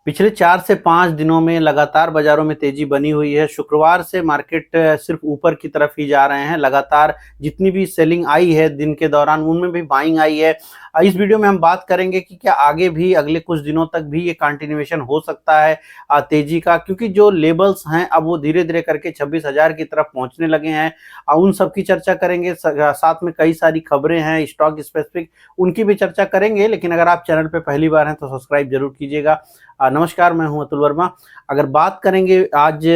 पिछले 4 से 5 दिनों में लगातार बाजारों में तेजी बनी हुई है। शुक्रवार से मार्केट सिर्फ ऊपर की तरफ ही जा रहे हैं। लगातार जितनी भी सेलिंग आई है दिन के दौरान, उनमें भी बाइंग आई है। इस वीडियो में हम बात करेंगे कि क्या आगे भी अगले कुछ दिनों तक भी ये कंटिन्यूएशन हो सकता है तेजी का, क्योंकि जो लेवल्स हैं अब वो धीरे धीरे करके 26,000 की तरफ पहुंचने लगे हैं। उन सब की चर्चा करेंगे। साथ में कई सारी खबरें हैं स्टॉक स्पेसिफिक, उनकी भी चर्चा करेंगे। लेकिन अगर आप चैनल पे पहली बार हैं तो सब्सक्राइब जरूर कीजिएगा। नमस्कार, मैं हूं अतुल वर्मा। अगर बात करेंगे आज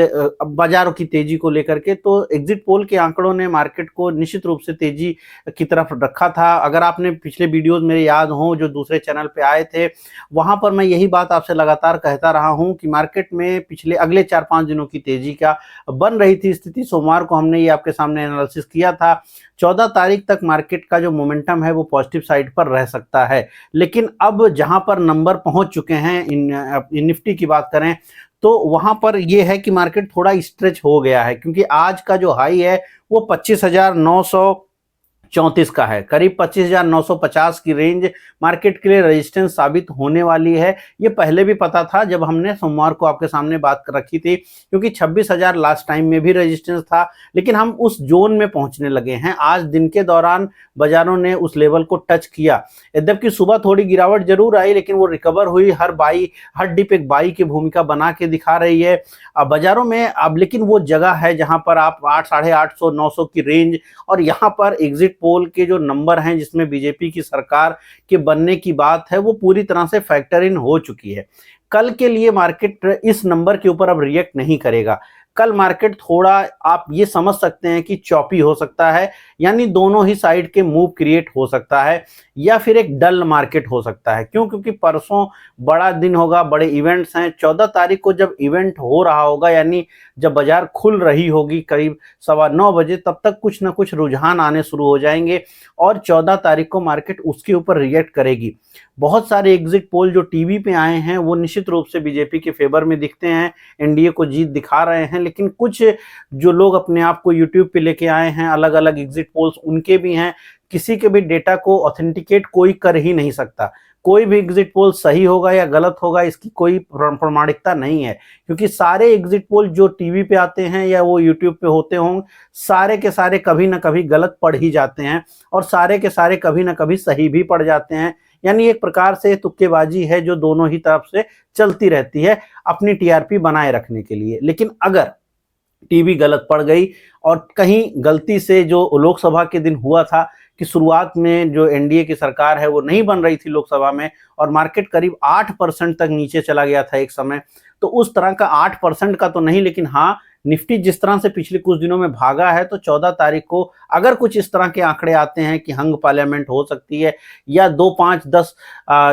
बाजारों की तेजी को लेकर के, तो एग्जिट पोल के आंकड़ों ने मार्केट को निश्चित रूप से तेजी की तरफ रखा था। अगर आपने पिछले वीडियोस मेरे याद हो जो दूसरे चैनल पे आए थे, वहां पर मैं यही बात आपसे लगातार कहता रहा हूं कि मार्केट में पिछले अगले 4-5 दिनों की तेजी क्या बन रही थी स्थिति। सोमवार को हमने ये आपके सामने एनालिसिस किया था। 14 तारीख तक मार्केट का जो मोमेंटम है वो पॉजिटिव साइड पर रह सकता है। लेकिन अब जहां पर नंबर पहुंच चुके हैं, इन निफ्टी की बात करें तो वहां पर यह है कि मार्केट थोड़ा स्ट्रेच हो गया है, क्योंकि आज का जो हाई है वो 25,934 का है। करीब 25,950 की रेंज मार्केट के लिए रेजिस्टेंस साबित होने वाली है। ये पहले भी पता था जब हमने सोमवार को आपके सामने बात कर रखी थी, क्योंकि 26,000 लास्ट टाइम में भी रेजिस्टेंस था। लेकिन हम उस जोन में पहुंचने लगे हैं। आज दिन के दौरान बाजारों ने उस लेवल को टच किया। यद्यपि सुबह थोड़ी गिरावट जरूर आई, लेकिन वो रिकवर हुई। हर डिप एक बाई की भूमिका बना के दिखा रही है बाजारों में अब। लेकिन वो जगह है जहां पर आप 800, 900 की रेंज और यहाँ पर एग्जिट पोल के जो नंबर हैं जिसमें बीजेपी की सरकार के बनने की बात है, वो पूरी तरह से फैक्टर इन हो चुकी है। कल के लिए मार्केट इस नंबर के ऊपर अब रिएक्ट नहीं करेगा। कल मार्केट थोड़ा आप ये समझ सकते हैं कि चॉपी हो सकता है, यानी दोनों ही साइड के मूव क्रिएट हो सकता है, या फिर एक डल मार्केट हो सकता है। क्यों? क्योंकि परसों बड़ा दिन होगा, बड़े इवेंट्स हैं। 14 तारीख को जब इवेंट हो रहा होगा, यानी जब बाजार खुल रही होगी करीब 9:15 बजे, तब तक कुछ ना कुछ रुझान आने शुरू हो जाएंगे और 14 तारीख को मार्केट उसके ऊपर रिएक्ट करेगी। बहुत सारे एग्जिट पोल जो टीवी पे आए हैं वो निश्चित रूप से बीजेपी के फेवर में दिखते हैं, एनडीए को जीत दिखा रहे हैं। लेकिन कुछ जो लोग अपने आप को यूट्यूब पे लेके आए हैं, अलग अलग एग्जिट पोल्स उनके भी हैं। किसी के भी डेटा को ऑथेंटिकेट कोई कर ही नहीं सकता। कोई भी एग्जिट पोल सही होगा या गलत होगा इसकी कोई प्रमाणिकता नहीं है, क्योंकि सारे एग्जिट पोल जो टीवी पे आते हैं या वो यूट्यूब पे होते हों, सारे के सारे कभी ना कभी गलत पड़ ही जाते हैं और सारे के सारे कभी ना कभी सही भी पड़ जाते हैं। यानी एक प्रकार से तुक्केबाजी है जो दोनों ही तरफ से चलती रहती है अपनी टीआरपी बनाए रखने के लिए। लेकिन अगर टीवी गलत पड़ गई और कहीं गलती से, जो लोकसभा के दिन हुआ था कि शुरुआत में जो एनडीए की सरकार है वो नहीं बन रही थी लोकसभा में और मार्केट करीब 8% तक नीचे चला गया था एक समय, तो उस तरह का 8% का तो नहीं, लेकिन हाँ निफ्टी जिस तरह से पिछले कुछ दिनों में भागा है, तो 14 तारीख को अगर कुछ इस तरह के आंकड़े आते हैं कि हंग पार्लियामेंट हो सकती है या 2, 5, 10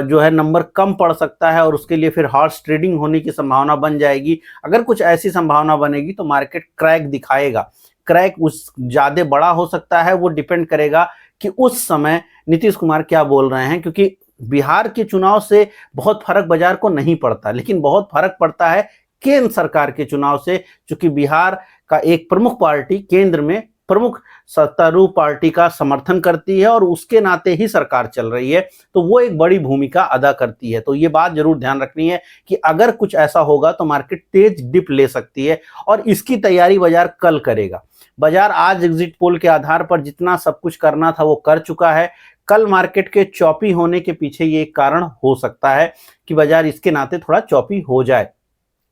जो है नंबर कम पड़ सकता है और उसके लिए फिर हॉर्स ट्रेडिंग होने की संभावना बन जाएगी। अगर कुछ ऐसी संभावना बनेगी तो मार्केट क्रैक दिखाएगा। क्रैक उस ज्यादा बड़ा हो सकता है, वो डिपेंड करेगा कि उस समय नीतीश कुमार क्या बोल रहे हैं। क्योंकि बिहार के चुनाव से बहुत फर्क बाजार को नहीं पड़ता, लेकिन बहुत फर्क पड़ता है केंद्र सरकार के चुनाव से, क्योंकि बिहार का एक प्रमुख पार्टी केंद्र में प्रमुख सत्तारूढ़ पार्टी का समर्थन करती है और उसके नाते ही सरकार चल रही है, तो वो एक बड़ी भूमिका अदा करती है। तो ये बात जरूर ध्यान रखनी है कि अगर कुछ ऐसा होगा तो मार्केट तेज डिप ले सकती है और इसकी तैयारी बाजार कल करेगा। बाजार आज एग्जिट पोल के आधार पर जितना सब कुछ करना था वो कर चुका है। कल मार्केट के चौपी होने के पीछे ये एक कारण हो सकता है कि बाजार इसके नाते थोड़ा चौपी हो जाए।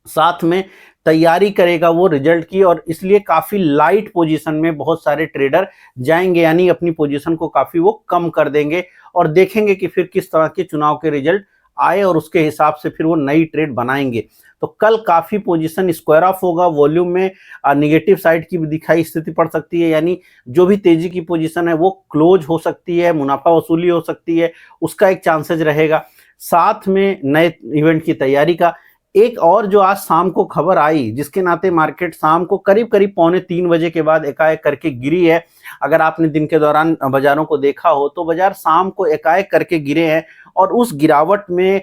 साथ में तैयारी करेगा वो रिजल्ट की, और इसलिए काफी लाइट पोजीशन में बहुत सारे ट्रेडर जाएंगे, यानी अपनी पोजीशन को काफी वो कम कर देंगे और देखेंगे कि फिर किस तरह के चुनाव के रिजल्ट आए और उसके हिसाब से फिर वो नई ट्रेड बनाएंगे। तो कल काफी पोजीशन स्क्वायर ऑफ होगा। वॉल्यूम में निगेटिव साइड की भी दिखाई स्थिति पड़ सकती है, यानी जो भी तेजी की पोजीशन है वो क्लोज हो सकती है, मुनाफा वसूली हो सकती है, उसका एक चांसेस रहेगा। साथ में नए इवेंट की तैयारी का एक और जो आज शाम को खबर आई, जिसके नाते मार्केट शाम को करीब करीब 2:45 बजे के बाद एकाएक करके गिरी है। अगर आपने दिन के दौरान बाजारों को देखा हो तो बाजार शाम को एकाएक करके गिरे हैं और उस गिरावट में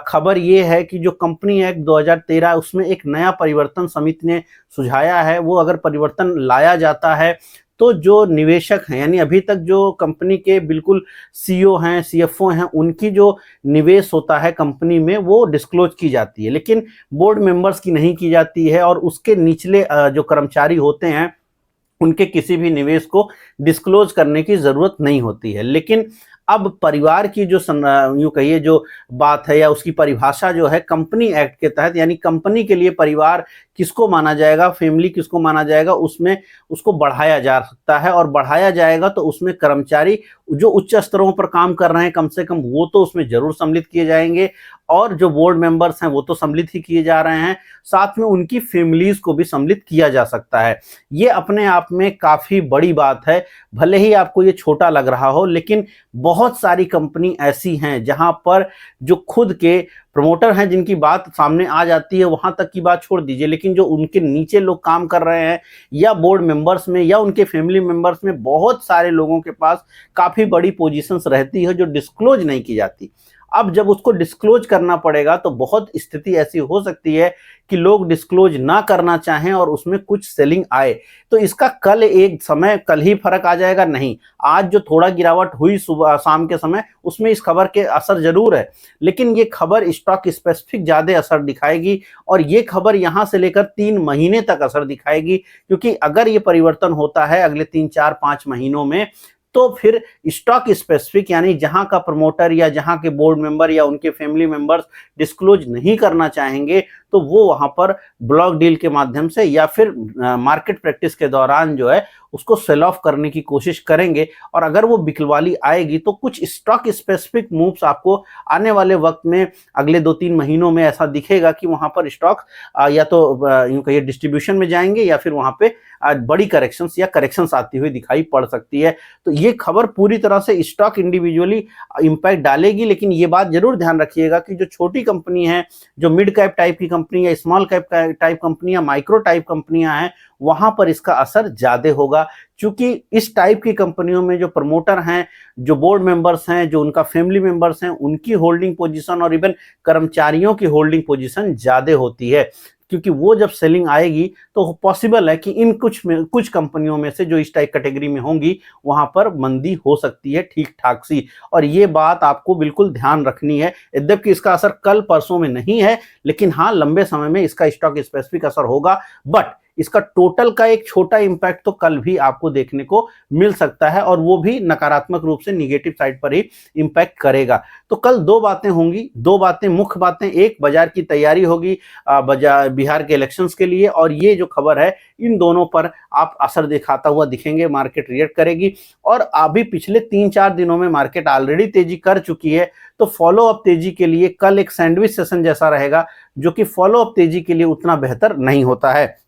खबर ये है कि जो कंपनी एक्ट 2013 उसमें एक नया परिवर्तन समिति ने सुझाया है, वो अगर परिवर्तन लाया जाता है तो जो निवेशक हैं, यानी अभी तक जो कंपनी के बिल्कुल सीईओ हैं, सीएफओ हैं, उनकी जो निवेश होता है कंपनी में वो डिस्क्लोज की जाती है, लेकिन बोर्ड मेंबर्स की नहीं की जाती है। और उसके निचले जो कर्मचारी होते हैं उनके किसी भी निवेश को डिस्क्लोज करने की जरूरत नहीं होती है। लेकिन अब परिवार की जो यूं कहिए जो बात है या उसकी परिभाषा जो है कंपनी एक्ट के तहत, यानी कंपनी के लिए परिवार किसको माना जाएगा, फैमिली किसको माना जाएगा, उसमें उसको बढ़ाया जा सकता है। और बढ़ाया जाएगा तो उसमें कर्मचारी जो उच्च स्तरों पर काम कर रहे हैं कम से कम वो तो उसमें जरूर सम्मिलित किए जाएंगे, और जो बोर्ड मेंबर्स हैं वो तो सम्मिलित ही किए जा रहे हैं, साथ में उनकी फैमिलीज को भी सम्मिलित किया जा सकता है। ये अपने आप में काफी बड़ी बात है। भले ही आपको ये छोटा लग रहा हो, लेकिन बहुत सारी कंपनी ऐसी हैं जहां पर जो खुद के प्रमोटर हैं जिनकी बात सामने आ जाती है, वहां तक की बात छोड़ दीजिए, लेकिन जो उनके नीचे लोग काम कर रहे हैं या बोर्ड मेंबर्स में या उनके फैमिली मेंबर्स में बहुत सारे लोगों के पास काफी बड़ी पोजीशंस रहती है जो डिस्क्लोज नहीं की जाती। अब जब उसको डिस्क्लोज करना पड़ेगा तो बहुत स्थिति ऐसी हो सकती है कि लोग डिस्क्लोज ना करना चाहें और उसमें कुछ सेलिंग आए। तो इसका कल एक समय कल ही फर्क आ जाएगा नहीं, आज जो थोड़ा गिरावट हुई सुबह शाम के समय उसमें इस खबर के असर जरूर है, लेकिन ये खबर स्टॉक स्पेसिफिक ज्यादा असर दिखाएगी और ये खबर यहां से लेकर 3 महीने तक असर दिखाएगी। क्योंकि अगर ये परिवर्तन होता है अगले 3 4 5 महीनों में तो फिर स्टॉक स्पेसिफिक, यानी जहां का प्रमोटर या जहां के बोर्ड मेंबर या उनके फैमिली मेंबर्स डिस्क्लोज नहीं करना चाहेंगे तो वो वहां पर ब्लॉक डील के माध्यम से या फिर मार्केट प्रैक्टिस के दौरान जो है उसको सेल ऑफ करने की कोशिश करेंगे। और अगर वो बिकवाली आएगी तो कुछ स्टॉक स्पेसिफिक मूव्स आपको आने वाले वक्त में अगले 2 3 महीनों में ऐसा दिखेगा कि वहां पर स्टॉक या तो यूं कहिए डिस्ट्रीब्यूशन में जाएंगे या फिर वहां पे बड़ी करेक्शंस या करेक्शंस आती हुई दिखाई पड़ सकती है। तो ये खबर पूरी तरह से स्टॉक इंडिविजुअली इंपैक्ट डालेगी, लेकिन ये बात जरूर ध्यान रखिएगा कि जो छोटी कंपनी है, जो मिड कैप टाइप की कंपनी या स्मॉल कैप टाइप कंपनी या माइक्रो टाइप कंपनियां हैं, वहां पर इसका असर ज्यादा होगा। क्योंकि इस टाइप की कंपनियों में जो प्रमोटर हैं, जो बोर्ड मेंबर्स हैं, जो उनका फैमिली मेंबर्स हैं, उनकी होल्डिंग पोजीशन और इवन कर्मचारियों की होल्डिंग पोजीशन ज्यादा होती है। क्योंकि वो जब सेलिंग आएगी तो पॉसिबल है कि इन कुछ कंपनियों में से जो इस टाइप कैटेगरी में होंगी वहां पर मंदी हो सकती है ठीक ठाक सी। और ये बात आपको बिल्कुल ध्यान रखनी है। यद्यपि इसका असर कल परसों में नहीं है, लेकिन हाँ लंबे समय में इसका स्टॉक स्पेसिफिक असर होगा। बट इसका टोटल का एक छोटा इंपैक्ट तो कल भी आपको देखने को मिल सकता है, और वो भी नकारात्मक रूप से निगेटिव साइड पर ही इंपैक्ट करेगा। तो कल 2 बातें होंगी, 2 बातें मुख्य बातें। एक, बाजार की तैयारी होगी बिहार के इलेक्शंस के लिए, और ये जो खबर है इन दोनों पर आप असर दिखाता हुआ दिखेंगे, मार्केट रिएक्ट करेगी। और अभी पिछले 3 4 दिनों में मार्केट ऑलरेडी तेजी कर चुकी है, तो फॉलो अप तेजी के लिए कल एक सैंडविच सेशन जैसा रहेगा, जो कि फॉलो अप तेजी के लिए उतना बेहतर नहीं होता है।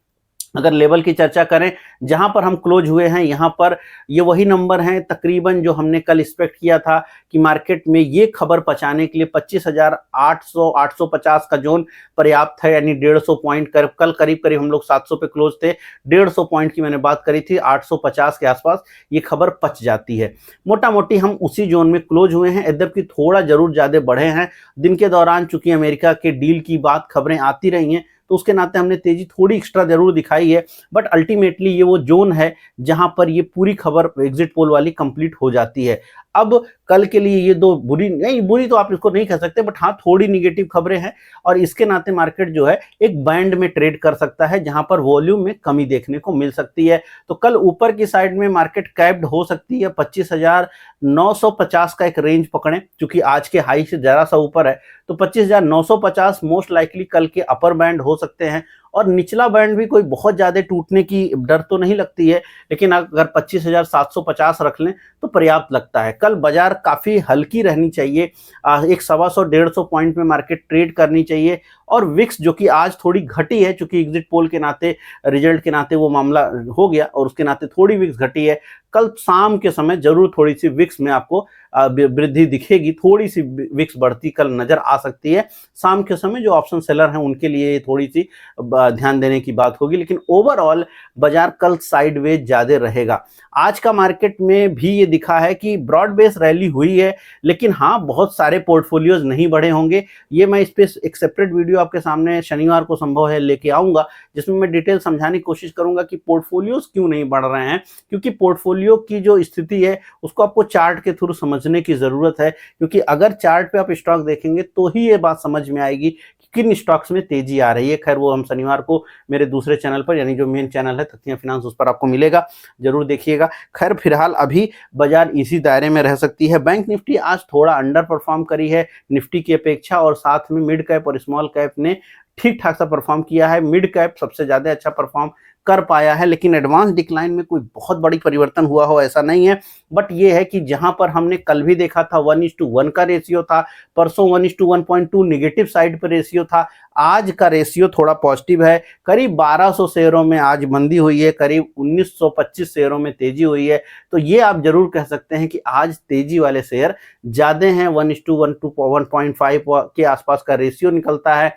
अगर लेवल की चर्चा करें, जहां पर हम क्लोज हुए हैं यहां पर ये वही नंबर हैं तकरीबन जो हमने कल एक्सपेक्ट किया था कि मार्केट में ये खबर पचाने के लिए 25,800 850 का जोन पर्याप्त है। यानी 150 पॉइंट कल करीब करीब हम लोग 700 पे क्लोज थे, 150 पॉइंट की मैंने बात करी थी, 850 के आसपास ये खबर पच जाती है। मोटा मोटी हम उसी जोन में क्लोज हुए हैं। यद्यपि थोड़ा जरूर ज्यादा बढ़े हैं दिन के दौरान, चूंकि अमेरिका के डील की बात खबरें आती रही हैं तो उसके नाते हमने तेजी थोड़ी एक्स्ट्रा जरूर दिखाई है। बट अल्टीमेटली ये वो जोन है जहां पर ये पूरी खबर एग्जिट पोल वाली कंप्लीट हो जाती है। अब कल के लिए ये 2 बुरी तो आप इसको नहीं कह सकते, बट हाँ थोड़ी निगेटिव खबरें हैं, और इसके नाते मार्केट जो है एक बैंड में ट्रेड कर सकता है जहां पर वॉल्यूम में कमी देखने को मिल सकती है। तो कल ऊपर की साइड में मार्केट कैप्ड हो सकती है, 25,950 का एक रेंज पकड़ें, क्योंकि आज के हाई से जरा सा ऊपर है, तो 25,950 मोस्ट लाइकली कल के अपर बैंड हो सकते हैं। और निचला बैंड भी कोई बहुत ज्यादा टूटने की डर तो नहीं लगती है, लेकिन अगर 25,750 रख लें तो पर्याप्त लगता है। कल बाजार काफी हल्की रहनी चाहिए, एक 125 150 पॉइंट में मार्केट ट्रेड करनी चाहिए। और विक्स जो कि आज थोड़ी घटी है, चूंकि एग्जिट पोल के नाते, रिजल्ट के नाते वो मामला हो गया और उसके नाते थोड़ी विक्स घटी है, कल शाम के समय जरूर थोड़ी सी विक्स में आपको वृद्धि दिखेगी, थोड़ी सी विक्स बढ़ती कल नजर आ सकती है। शाम के समय जो ऑप्शन सेलर हैं उनके लिए थोड़ी सी ध्यान देने की बात होगी, लेकिन ओवरऑल बाजार कल साइडवेज ज्यादा रहेगा। आज का मार्केट में भी ये दिखा है कि ब्रॉड बेस रैली हुई है, लेकिन हाँ बहुत सारे पोर्टफोलियोज नहीं बढ़े होंगे। ये मैं इस पे एक सेपरेट वीडियो आपके सामने शनिवार को संभव है लेके आऊंगा, जिसमें मैं डिटेल समझाने की कोशिश करूंगा कि पोर्टफोलियोज क्यों नहीं बढ़ रहे हैं। क्योंकि पोर्टफोलियो की जो स्थिति है उसको आपको चार्ट के थ्रू समझने की जरूरत है, क्योंकि अगर चार्ट पे आप स्टॉक देखेंगे तो ही ये बात समझ में आएगी कि किन स्टॉक्स में तेजी आ रही है। खैर वो हम शनिवार को मेरे दूसरे चैनल पर, यानी जो मेन चैनल है तथ्य फाइनेंस, उस पर आपको मिलेगा, जरूर देखिएगा। खैर फिलहाल अभी बाजार इसी दायरे में रह सकती है। बैंक निफ्टी आज थोड़ा अंडर परफॉर्म करी है निफ्टी की अपेक्षा, और साथ में मिड कैप और स्मॉल कैप ने ठीक ठाक सा परफॉर्म किया है। मिड कैप सबसे ज्यादा अच्छा परफॉर्म कर पाया है, लेकिन एडवांस डिक्लाइन में कोई बहुत बड़ी परिवर्तन हुआ हो ऐसा नहीं है। बट ये है कि जहां पर हमने कल भी देखा था 1:1 का रेशियो था, परसों 1:1.2 निगेटिव साइड पर रेशियो था, आज का रेशियो थोड़ा पॉजिटिव है। करीब 1200 शेयरों में आज मंदी हुई है, करीब 1925 शेयरों में तेजी हुई है। तो ये आप जरूर कह सकते हैं कि आज तेजी वाले शेयर ज्यादा हैं। 1:1.5 के आसपास का रेशियो निकलता है,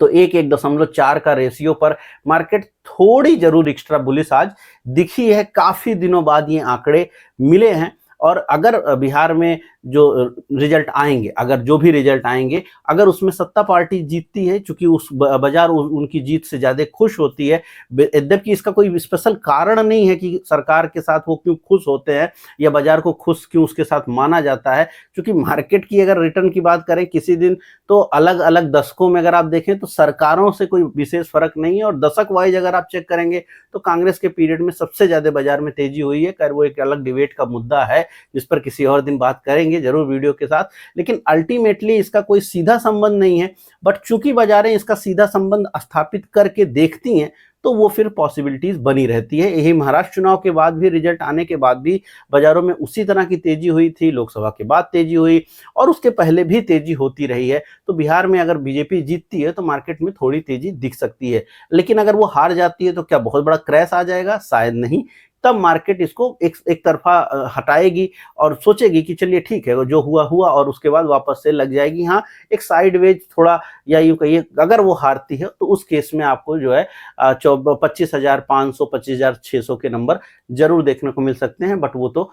तो 1.4 का रेशियो पर मार्केट थोड़ी जरूर एक्स्ट्रा बुलिश आज दिखी है। काफी दिनों बाद ये आंकड़े मिले हैं, और अगर बिहार में जो रिजल्ट आएंगे, अगर जो भी रिजल्ट आएंगे, अगर उसमें सत्ता पार्टी जीतती है, चूंकि उस बाजार उनकी जीत से ज्यादा खुश होती है। यद्यपि इसका कोई स्पेशल कारण नहीं है कि सरकार के साथ वो क्यों खुश होते हैं या बाजार को खुश क्यों उसके साथ माना जाता है। क्योंकि मार्केट की अगर रिटर्न की बात करें किसी दिन, तो अलग अलग दशकों में अगर आप देखें तो सरकारों से कोई विशेष फर्क नहीं है। और दशक वाइज अगर आप चेक करेंगे तो कांग्रेस के पीरियड में सबसे ज्यादा बाजार में तेजी हुई है। खैर वो एक अलग डिबेट का मुद्दा है, जिस पर किसी और दिन बात करेंगे जरूर वीडियो के साथ। लेकिन अल्टीमेटली इसका कोई सीधा संबंध नहीं है, बट चूंकि बाजारें इसका सीधा संबंध स्थापित करके देखती हैं तो वो फिर पॉसिबिलिटीज बनी रहती है। यही महाराष्ट्र चुनाव के बाद भी, रिजल्ट आने के बाद भी बाजारों में उसी तरह की तेजी हुई थी, लोकसभा के बाद तेजी हुई और उसके पहले भी तेजी होती रही है। तो बिहार में अगर बीजेपी जीतती है तो मार्केट में थोड़ी तेजी दिख सकती है, लेकिन अगर वो हार जाती है तो क्या बहुत बड़ा क्रैश आ जाएगा? शायद नहीं। तब मार्केट इसको एक तरफा हटाएगी और सोचेगी कि चलिए ठीक है, जो हुआ हुआ, और उसके बाद वापस से लग जाएगी। हाँ, एक साइडवेज थोड़ा, या यूं कहिए अगर वो हारती है तो उस केस में आपको जो है 25,500 25,600 के नंबर जरूर देखने को मिल सकते हैं। बट वो तो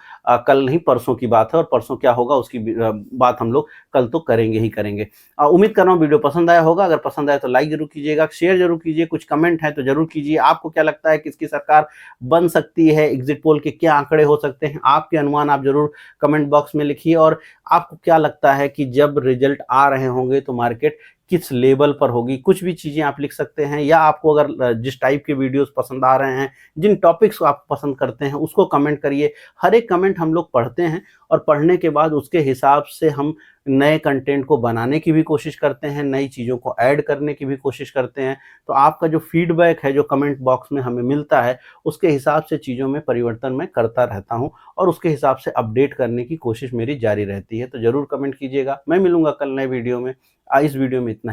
कल नहीं परसों की बात है, और परसों क्या होगा उसकी बात हम लोग कल तो करेंगे ही करेंगे। उम्मीद कर रहा हूँ वीडियो पसंद आया होगा। अगर पसंद आया तो लाइक जरूर कीजिएगा, शेयर जरूर कीजिए, कुछ कमेंट है तो जरूर कीजिए। आपको क्या लगता है किसकी सरकार बन सकती है? एग्जिट पोल के क्या आंकड़े हो सकते हैं? आपके अनुमान आप जरूर कमेंट बॉक्स में लिखिए। और आपको क्या लगता है कि जब रिजल्ट आ रहे होंगे तो मार्केट किस लेवल पर होगी? कुछ भी चीजें आप लिख सकते हैं, या आपको अगर जिस टाइप के वीडियोस पसंद आ रहे हैं, जिन टॉपिक्स को आप पसंद करते हैं, उसको कमेंट करिए। हर एक कमेंट हम लोग पढ़ते हैं, और पढ़ने के बाद उसके हिसाब से हम नए कंटेंट को बनाने की भी कोशिश करते हैं, नई चीज़ों को ऐड करने की भी कोशिश करते हैं। तो आपका जो फीडबैक है, जो कमेंट बॉक्स में हमें मिलता है, उसके हिसाब से चीज़ों में परिवर्तन मैं करता रहता हूं, और उसके हिसाब से अपडेट करने की कोशिश मेरी जारी रहती है। तो ज़रूर कमेंट कीजिएगा। मैं मिलूंगा कल नए वीडियो में। इस वीडियो में इतना।